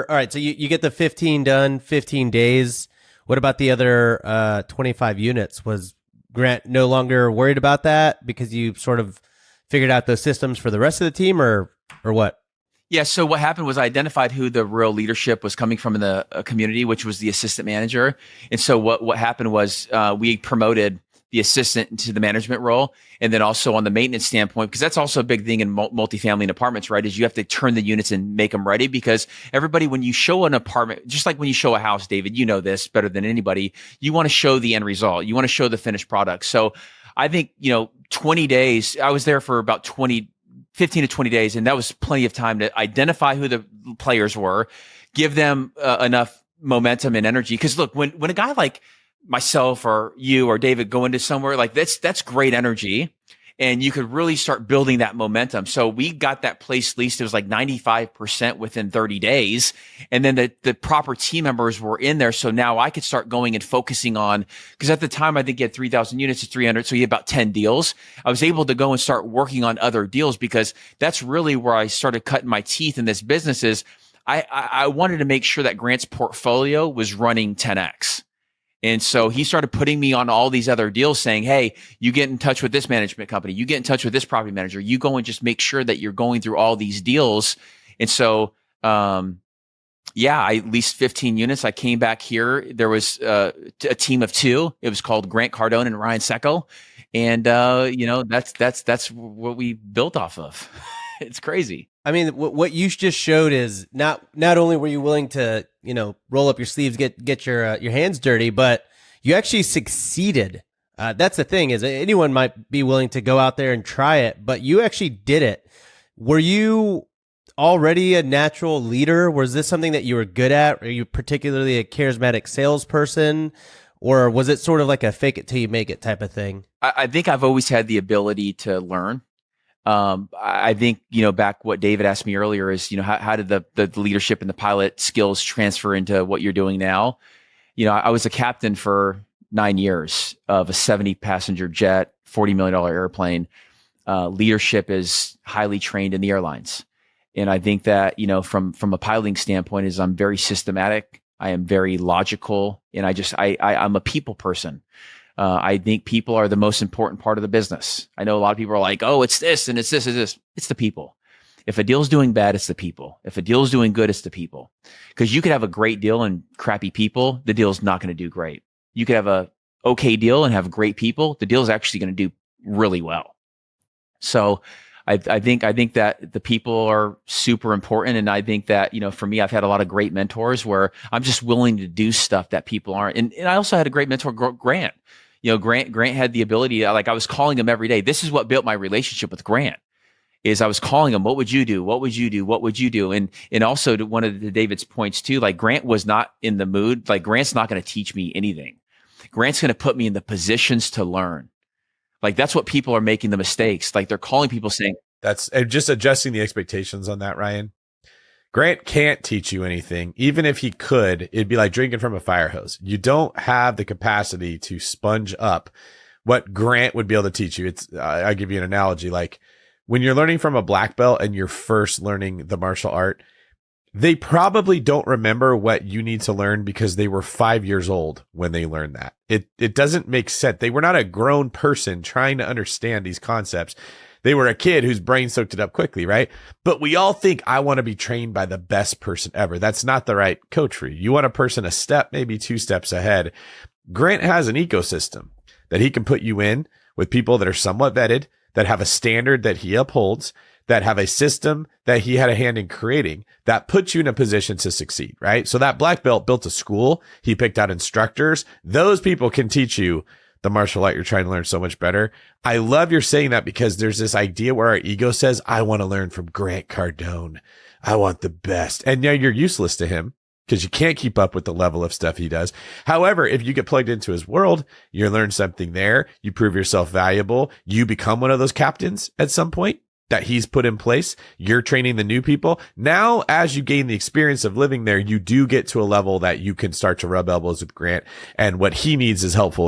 All right, so you get the 15 done, 15 days. What about the other 25 units? Was Grant no longer worried about that because you sort of figured out those systems for the rest of the team, or what? Yeah. So what happened was I identified who the real leadership was coming from in the community, which was the assistant manager. And so what happened was we promoted the assistant into the management role. And then also on the maintenance standpoint, because that's also a big thing in multifamily and apartments, right? Is you have to turn the units and make them ready, because everybody, when you show an apartment, just like when you show a house, David, you know this better than anybody, you want to show the end result. You want to show the finished product. So I think, 20 days, I was there for about 15 to 20 days. And that was plenty of time to identify who the players were, give them enough momentum and energy. Because look, when a guy like myself or you or David go into somewhere, like that's great energy, and you could really start building that momentum. So we got that place leased. It was like 95% within 30 days. And then the proper team members were in there. So now I could start going and focusing on, because at the time I think you had 3,000 units to 300. So you had about 10 deals. I was able to go and start working on other deals, because that's really where I started cutting my teeth in this business. Is I wanted to make sure that Grant's portfolio was running 10X. And so he started putting me on all these other deals, saying, hey, you get in touch with this management company, you get in touch with this property manager, you go and just make sure that you're going through all these deals. And so, I leased 15 units. I came back here. There was a team of two. It was called Grant Cardone and Ryan Secco. And, that's what we built off of. It's crazy. I mean, what you just showed is not only were you willing to, roll up your sleeves, get your hands dirty, but you actually succeeded. That's the thing, is anyone might be willing to go out there and try it, but you actually did it. Were you already a natural leader? Was this something that you were good at? Are you particularly a charismatic salesperson? Or was it sort of like a fake it till you make it type of thing? I think I've always had the ability to learn. I think, back what David asked me earlier is, how did the leadership and the pilot skills transfer into what you're doing now? I was a captain for 9 years of a 70 passenger jet, $40 million airplane. Leadership is highly trained in the airlines. And I think that, from a piloting standpoint, is I'm very systematic. I am very logical, and I'm a people person. I think people are the most important part of the business. I know a lot of people are like, oh, it's this and it's this and this. It's the people. If a deal's doing bad, it's the people. If a deal's doing good, it's the people. Because you could have a great deal and crappy people, the deal's not going to do great. You could have a okay deal and have great people, the deal's actually going to do really well. So I think that the people are super important. And I think that, for me, I've had a lot of great mentors where I'm just willing to do stuff that people aren't. And I also had a great mentor, Grant. Grant had the ability, like I was calling him every day. This is what built my relationship with Grant, is I was calling him, what would you do? What would you do? What would you do? And also to one of David's points too, like Grant was not in the mood. Like Grant's not going to teach me anything. Grant's going to put me in the positions to learn. Like that's what people are making the mistakes. Like they're calling people saying, that's just adjusting the expectations on that, Ryan. Grant can't teach you anything. Even if he could, it'd be like drinking from a fire hose. You don't have the capacity to sponge up what Grant would be able to teach you. I'll give you an analogy. Like when you're learning from a black belt and you're first learning the martial art, they probably don't remember what you need to learn because they were 5 years old when they learned that. It doesn't make sense. They were not a grown person trying to understand these concepts. They were a kid whose brain soaked it up quickly, right? But we all think, I want to be trained by the best person ever. That's not the right coach for you. You want a person a step, maybe 2 steps ahead. Grant has an ecosystem that he can put you in with people that are somewhat vetted, that have a standard that he upholds, that have a system that he had a hand in creating that puts you in a position to succeed, right? So that black belt built a school. He picked out instructors. Those people can teach you the martial art you're trying to learn so much better. I love you're saying that, because there's this idea where our ego says, I want to learn from Grant Cardone. I want the best. And now you're useless to him because you can't keep up with the level of stuff he does. However, if you get plugged into his world, you learn something there. You prove yourself valuable. You become one of those captains at some point that he's put in place. You're training the new people. Now, as you gain the experience of living there, you do get to a level that you can start to rub elbows with Grant, and what he needs is helpful.